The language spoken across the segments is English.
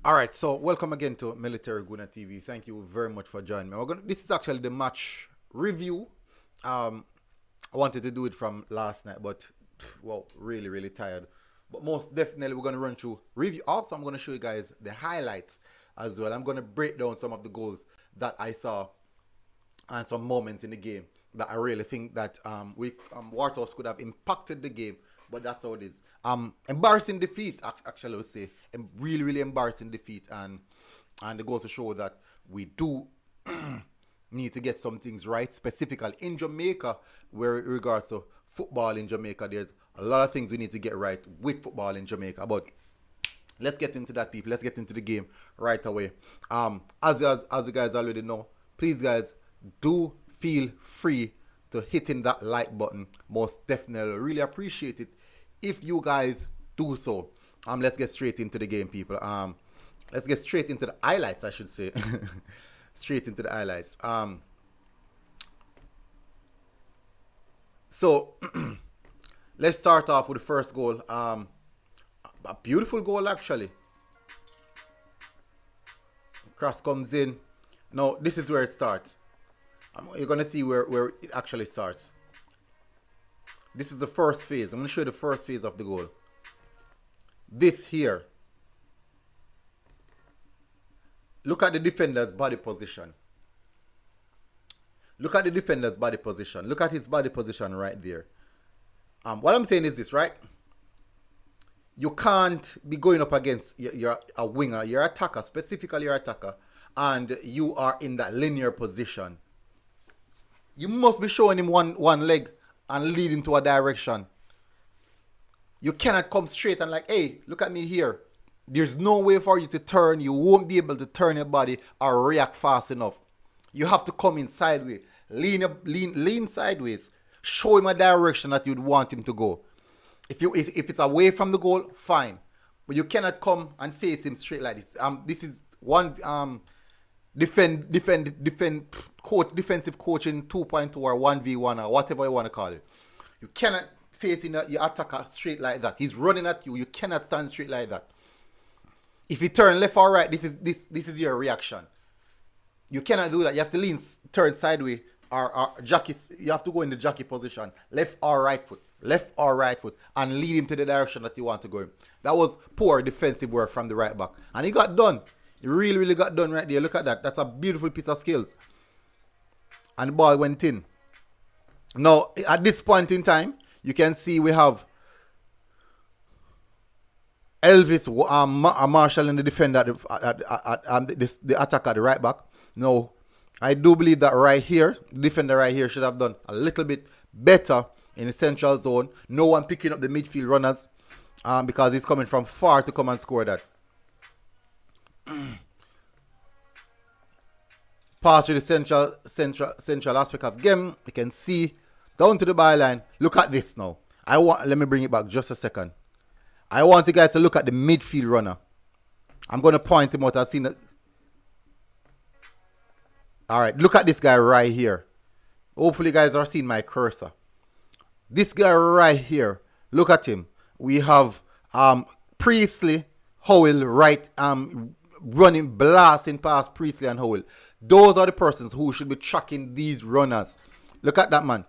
All right, so welcome again to Military Guna TV. Thank you very much for joining me. This is actually the match review. I wanted to do it from last night, but well, really tired. But most definitely, we're gonna run through review. Also, I'm gonna show you guys the highlights as well. I'm gonna break down some of the goals that I saw and some moments in the game that I really think that Waterhouse could have impacted the game, but that's how it is. Embarrassing defeat, actually, I would say, really embarrassing defeat, and it goes to show that we do need to get some things right, specifically in Jamaica, where in regards to football in Jamaica, there's a lot of things we need to get right with football in Jamaica, but let's get into that, people. Let's get into the game right away. As you guys already know, please, guys, do feel free to hitting that like button. Most definitely, really appreciate it if you guys do so. Let's get straight into the game, people. Let's get straight into the highlights, I should say. Straight into the highlights. So let's start off with the first goal. A beautiful goal, actually. Cross comes in. Now, this is where it starts. You're going to see where it actually starts. This is the first phase. I'm going to show you the first phase of the goal. This here. Look at the defender's body position. Look at the defender's body position. Look at his body position right there. What I'm saying is this, right? You can't be going up against you're a winger, your attacker, specifically your attacker, and you are in that linear position. You must be showing him one leg and leading to a direction. You cannot come straight and like, hey, look at me here. There's no way for you to turn. You won't be able to turn your body or react fast enough. You have to come in sideways. Lean sideways. Show him a direction that you'd want him to go. If it's away from the goal, fine. But you cannot come and face him straight like this. This is one defensive coaching 2.2 or 1v1 or whatever you want to call it. You cannot face your attacker straight like that. He's running at you. You cannot stand straight like that. If you turn left or right, this is your reaction. You cannot do that. You have to turn sideways or jockey. You have to go in the jockey position, left or right foot, and lead him to the direction that you want to go in. That was poor defensive work from the right back, and he got done. He really got done right there. Look at that. That's a beautiful piece of skills. And the ball went in. Now, at this point in time, you can see we have Elvis Marshall and the defender the attacker at the right back. Now, I do believe that right here, the defender right here should have done a little bit better in the central zone. No one picking up the midfield runners because he's coming from far to come and score that. Pass to the central aspect of game. You can see down to the byline. Look at this now. Let me bring it back just a second. I want you guys to look at the midfield runner. I'm going to point him out. I've seen it. All right, look at this guy right here. Hopefully you guys are seeing my cursor. This guy right here. Look at him. We have Priestley, Howell, right, running, blasting past Priestley and Howell. Those are the persons who should be tracking these runners. Look at that man.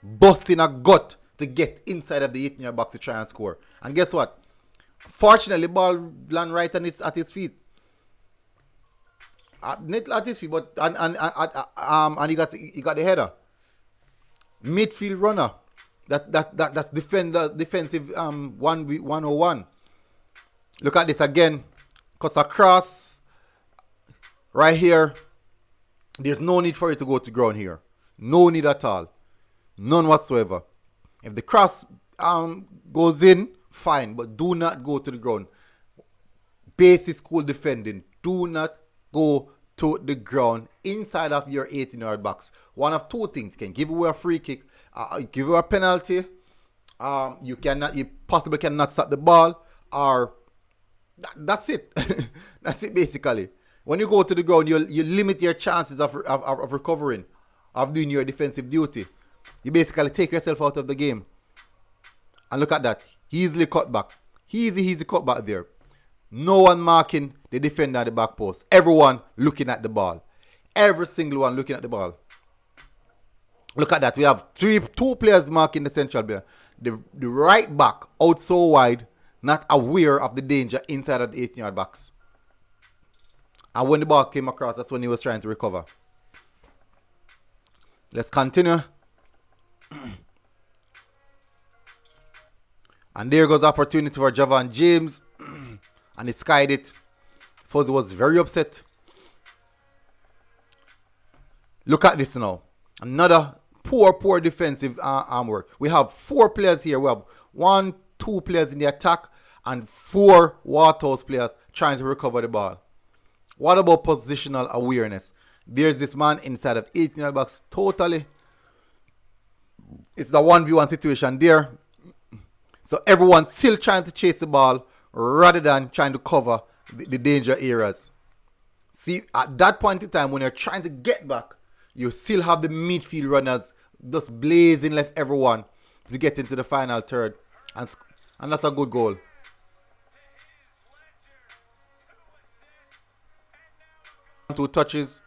Busting a gut to get inside of the 18-yard box to try and score. And guess what? Fortunately, ball land right at his feet. Not at his feet, but and he got the header. Midfield runner. That's defensive 101. Look at this again. Cuts across. Right here. There's no need for it to go to ground here. No need at all. None whatsoever. If the cross goes in, fine, but do not go to the ground. Basic school defending. Do not go to the ground inside of your 18-yard box. One of two things: can give away a free kick, give you a penalty. You possibly cannot stop the ball, or that's it. That's it basically. When you go to the ground, you limit your chances of recovering, of doing your defensive duty. You basically take yourself out of the game. And look at that. Easily cut back. Easy cut back there. No one marking the defender at the back post. Everyone looking at the ball. Every single one looking at the ball. Look at that. We have two players marking the central player. The right back out so wide, not aware of the danger inside of the 18-yard box. And when the ball came across, that's when he was trying to recover. Let's continue. And there goes opportunity for Javon James. And he skied it. Fuzzy was very upset. Look at this now. Another poor defensive arm work. We have 4 players here. We have 1, 2 players in the attack and 4 Waterhouse players trying to recover the ball. What about positional awareness? There's this man inside of 18-yard box. Totally. It's a 1v1 situation there. So everyone's still trying to chase the ball rather than trying to cover the danger areas. See, at that point in time, when you're trying to get back, you still have the midfield runners just blazing left everyone to get into the final third. And that's a good goal. Two touches.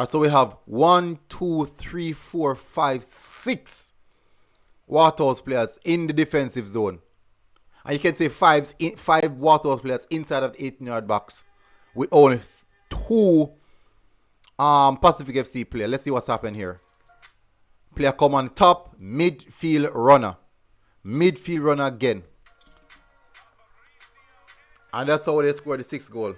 So we have 1, 2, 3, 4, 5, 6 Waterhouse players in the defensive zone. And you can say 5 Waterhouse players inside of the 18-yard box with only 2 Pacific FC player. Let's see what's happened here. Player come on top. Midfield runner. Midfield runner again. And that's how they scored the 6th goal.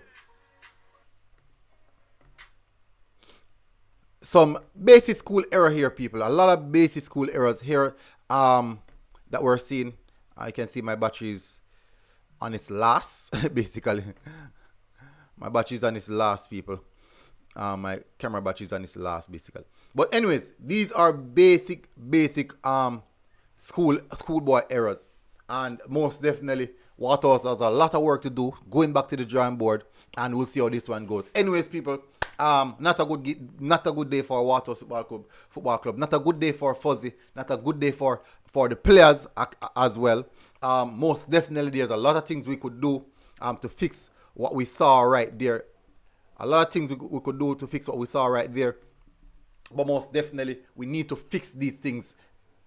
Some basic school error here, people. A lot of basic school errors here that we're seeing. I can see my batteries on its last, basically. My batteries on its last, people. My camera batteries on its last, basically. But anyways, these are basic schoolboy errors. And most definitely, Waterhouse has a lot of work to do, going back to the drawing board, and we'll see how this one goes. Anyways, people, not a good day for Waterhouse Football Club. Not a good day for Fuzzy. Not a good day for the players as well. Most definitely, there's a lot of things we could do to fix what we saw right there. A lot of things we could do to fix what we saw right there. But most definitely, we need to fix these things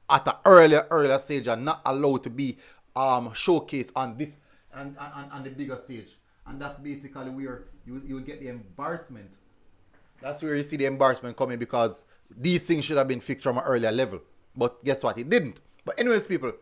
at an earlier stage and not allow it to be showcased on this and the bigger stage. And that's basically where you will get the embarrassment. That's where you see the embarrassment coming, because these things should have been fixed from an earlier level. But guess what? It didn't. But anyways, people,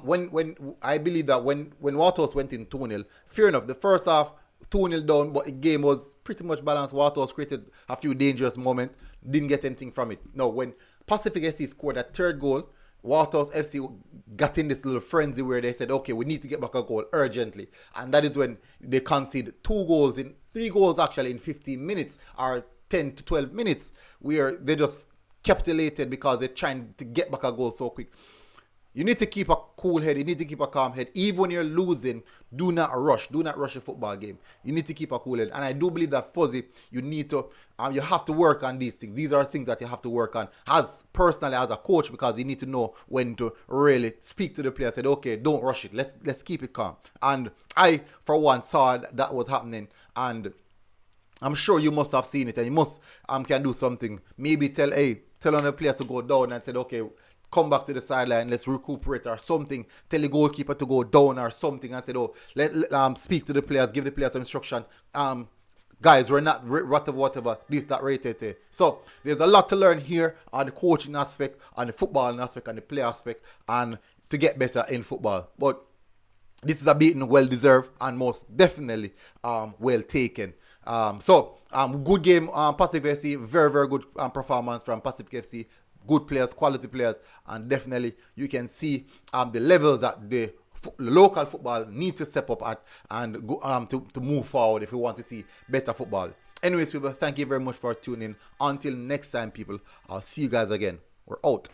when I believe that when Waterhouse went in 2-0, fair enough, the first half, 2-0 down, but the game was pretty much balanced. Waterhouse created a few dangerous moments, didn't get anything from it. No, when Pacific FC scored that 3rd goal, Waterhouse FC got in this little frenzy where they said, okay, we need to get back a goal urgently. And that is when they conceded 3 goals actually in 15 minutes or 10 to 12 minutes, where they just capitulated because they're trying to get back a goal so quick. You need to keep a cool head. You need to keep a calm head. Even when you're losing, do not rush. Do not rush a football game. You need to keep a cool head. And I do believe that, Fuzzy, you need to, you have to work on these things. These are things that you have to work on personally as a coach, because you need to know when to really speak to the player. Said, okay, don't rush it. Let's keep it calm. And I, for one, saw that was happening, and I'm sure you must have seen it, and you must can do something. Maybe tell on the players to go down and said, okay, come back to the sideline, let's recuperate or something. Tell the goalkeeper to go down or something, and said, oh, let speak to the players, give the players some instruction. Guys, we're not whatever, this, that, rated. So there's a lot to learn here on the coaching aspect, on the footballing aspect, on the play aspect, and to get better in football. But this is a beating well deserved and most definitely well taken. Good game, Pacific FC, very good performance from Pacific FC. Good players, quality players, and definitely you can see the levels that the local football needs to step up at and go to move forward if we want to see better football. Anyways, people, thank you very much for tuning in. Until next time, people, I'll see you guys again. We're out.